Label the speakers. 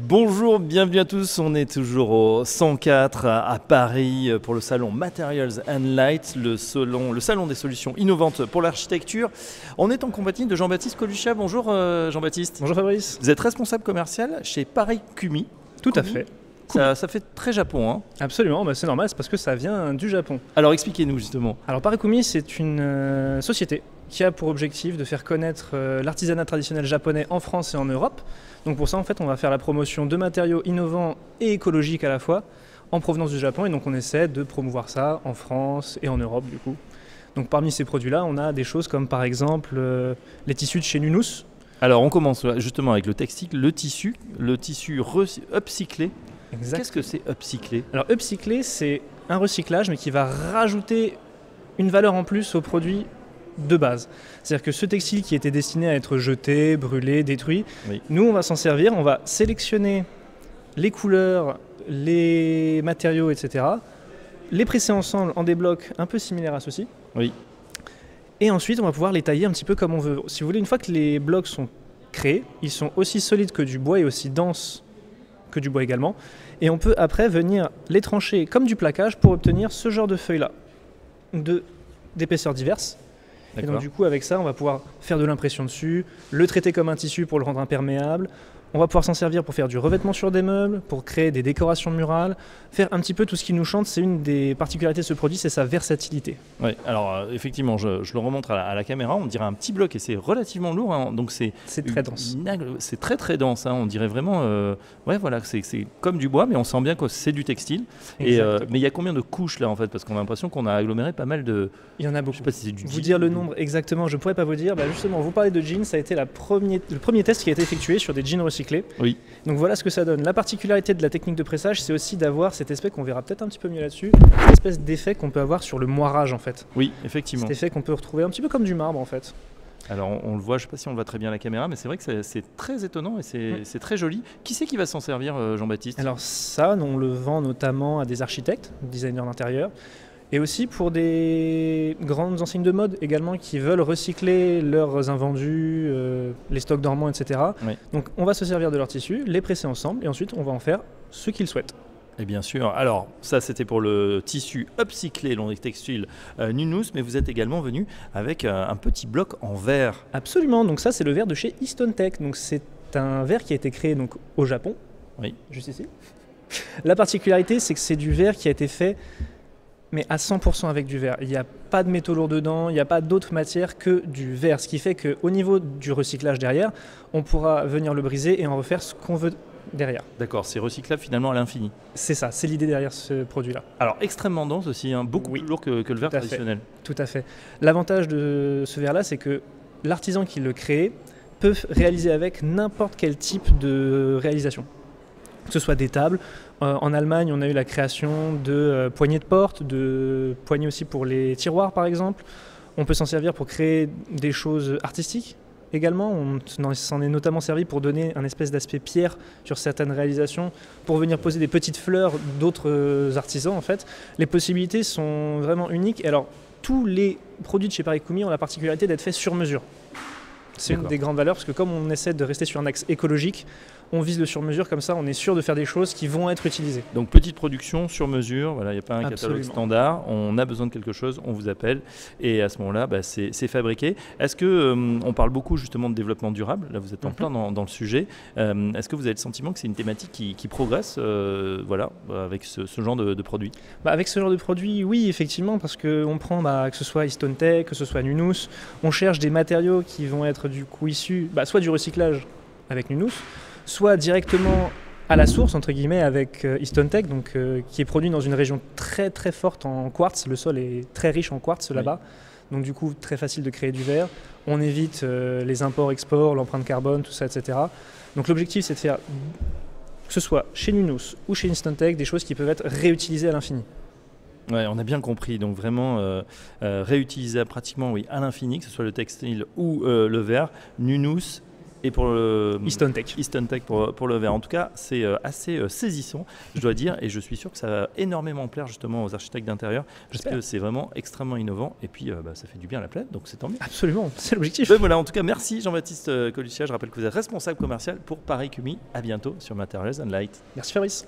Speaker 1: Bonjour, bienvenue à tous, on est toujours au 104 à Paris pour le salon Materials and Light, le salon des solutions innovantes pour l'architecture. On est en compagnie de Jean-Baptiste Coluccia. Bonjour Jean-Baptiste.
Speaker 2: Bonjour Fabrice.
Speaker 1: Vous êtes responsable commercial chez Paris Kumi.
Speaker 2: Tout à fait.
Speaker 1: Ça fait très Japon, hein.
Speaker 2: Absolument, c'est normal, c'est parce que ça vient du Japon.
Speaker 1: Alors expliquez-nous justement.
Speaker 2: Alors Paris Kumi, c'est une société qui a pour objectif de faire connaître l'artisanat traditionnel japonais en France et en Europe. Donc pour ça, en fait, on va faire la promotion de matériaux innovants et écologiques à la fois en provenance du Japon. Et donc on essaie de promouvoir ça en France et en Europe du coup. Donc parmi ces produits-là, on a des choses comme par exemple les tissus de chez Nunus.
Speaker 1: Alors on commence justement avec le textile, le tissu upcyclé.
Speaker 2: Exact.
Speaker 1: Qu'est-ce que c'est upcyclé ?
Speaker 2: Alors upcyclé, c'est un recyclage mais qui va rajouter une valeur en plus au produit de base. C'est-à-dire que ce textile qui était destiné à être jeté, brûlé, détruit, oui. Nous on va s'en servir, on va sélectionner les couleurs, les matériaux, etc. Les presser ensemble en des blocs un peu similaires à ceux-ci.
Speaker 1: Oui.
Speaker 2: Et ensuite on va pouvoir les tailler un petit peu comme on veut. Si vous voulez, une fois que les blocs sont créés, ils sont aussi solides que du bois et aussi denses que du bois également. Et on peut après venir les trancher comme du plaquage pour obtenir ce genre de feuilles-là, d'épaisseurs diverses. Et donc du coup avec ça on va pouvoir faire de l'impression dessus, le traiter comme un tissu pour le rendre imperméable, on va pouvoir s'en servir pour faire du revêtement sur des meubles, pour créer des décorations murales, faire un petit peu tout ce qui nous chante. C'est une des particularités de ce produit, c'est sa versatilité.
Speaker 1: Oui, alors effectivement je le remontre à la caméra, on dirait un petit bloc et c'est relativement lourd, hein, donc c'est
Speaker 2: très dense.
Speaker 1: C'est très dense, hein, on dirait vraiment, voilà, c'est comme du bois mais on sent bien que c'est du textile. Mais il y a combien de couches là en fait, parce qu'on a l'impression qu'on a aggloméré pas mal de...
Speaker 2: Il y en a beaucoup.
Speaker 1: Je sais pas si c'est du
Speaker 2: vous dire le nombre exactement, je ne pourrais pas vous dire. Justement, vous parlez de jeans, ça a été le premier test qui a été effectué sur des jeans recyclés.
Speaker 1: Oui.
Speaker 2: Donc voilà ce que ça donne. La particularité de la technique de pressage, c'est aussi d'avoir cet effet qu'on verra peut-être un petit peu mieux là-dessus, cette espèce d'effet qu'on peut avoir sur le moirage en fait.
Speaker 1: Oui, effectivement.
Speaker 2: Cet effet qu'on peut retrouver un petit peu comme du marbre en fait.
Speaker 1: Alors on le voit, je ne sais pas si on le voit très bien à la caméra, mais c'est vrai que c'est très étonnant et c'est très joli. Qui c'est qui va s'en servir, Jean-Baptiste ?
Speaker 2: Alors ça, on le vend notamment à des architectes, designers d'intérieur, et aussi pour des grandes enseignes de mode également qui veulent recycler leurs invendus, les stocks dormants, etc. Oui. Donc on va se servir de leurs tissus, les presser ensemble et ensuite on va en faire ce qu'ils souhaitent.
Speaker 1: Et bien sûr, alors ça c'était pour le tissu upcyclé, long textile Nunus, mais vous êtes également venu avec un petit bloc en verre.
Speaker 2: Absolument, donc ça c'est le verre de chez Easton-Tec, donc c'est un verre qui a été créé donc, au Japon,
Speaker 1: oui.
Speaker 2: Juste ici. La particularité c'est que c'est du verre qui a été fait mais à 100% avec du verre. Il n'y a pas de métaux lourds dedans, il n'y a pas d'autre matière que du verre, ce qui fait qu'au niveau du recyclage derrière, on pourra venir le briser et en refaire ce qu'on veut derrière.
Speaker 1: D'accord, c'est recyclable finalement à l'infini.
Speaker 2: C'est ça, c'est l'idée derrière ce produit-là.
Speaker 1: Alors extrêmement dense aussi, hein, beaucoup plus lourd que le verre traditionnel.
Speaker 2: Tout à fait. L'avantage de ce verre-là, c'est que l'artisan qui le crée peut réaliser avec n'importe quel type de réalisation. Que ce soit des tables. En Allemagne, on a eu la création de poignées de porte, de poignées aussi pour les tiroirs par exemple. On peut s'en servir pour créer des choses artistiques également. On s'en est notamment servi pour donner un espèce d'aspect pierre sur certaines réalisations, pour venir poser des petites fleurs d'autres artisans en fait. Les possibilités sont vraiment uniques. Et alors, tous les produits de chez Paris Kumi ont la particularité d'être faits sur mesure. C'est une des grandes valeurs parce que comme on essaie de rester sur un axe écologique, on vise le sur-mesure, comme ça on est sûr de faire des choses qui vont être utilisées.
Speaker 1: Donc petite production sur mesure, voilà, il n'y a pas un
Speaker 2: Absolument.
Speaker 1: catalogue standard, on a besoin de quelque chose, on vous appelle et à ce moment-là c'est fabriqué. Est-ce que on parle beaucoup justement de développement durable, là vous êtes en plein dans le sujet, est-ce que vous avez le sentiment que c'est une thématique qui progresse avec ce genre de produit ?
Speaker 2: Avec ce genre de produit, oui effectivement, parce qu'on prend que ce soit Easton-Tec, que ce soit Nunus, on cherche des matériaux qui vont être du coup issus soit du recyclage avec Nunus, soit directement à la source, entre guillemets, avec Easton-Tec, qui est produit dans une région très très forte en quartz. Le sol est très riche en quartz là-bas, donc du coup très facile de créer du verre. On évite les imports-exports, l'empreinte carbone, tout ça, etc. Donc l'objectif c'est de faire, que ce soit chez Nunus ou chez Easton-Tec, des choses qui peuvent être réutilisées à l'infini.
Speaker 1: Ouais, on a bien compris, donc vraiment réutilisable pratiquement à l'infini, que ce soit le textile ou le verre. Nunus Et pour le
Speaker 2: Easton Tech.
Speaker 1: Easton Tech pour le verre. En tout cas, c'est assez saisissant, je dois dire, et je suis sûr que ça va énormément plaire justement aux architectes d'intérieur, parce que c'est vraiment extrêmement innovant, et puis ça fait du bien à la planète, donc c'est tant mieux.
Speaker 2: Absolument, c'est l'objectif.
Speaker 1: Ben voilà, en tout cas, merci Jean-Baptiste Coluccia. Je rappelle que vous êtes responsable commercial pour Paris QMI. À bientôt sur Materials and Light.
Speaker 2: Merci Fabrice.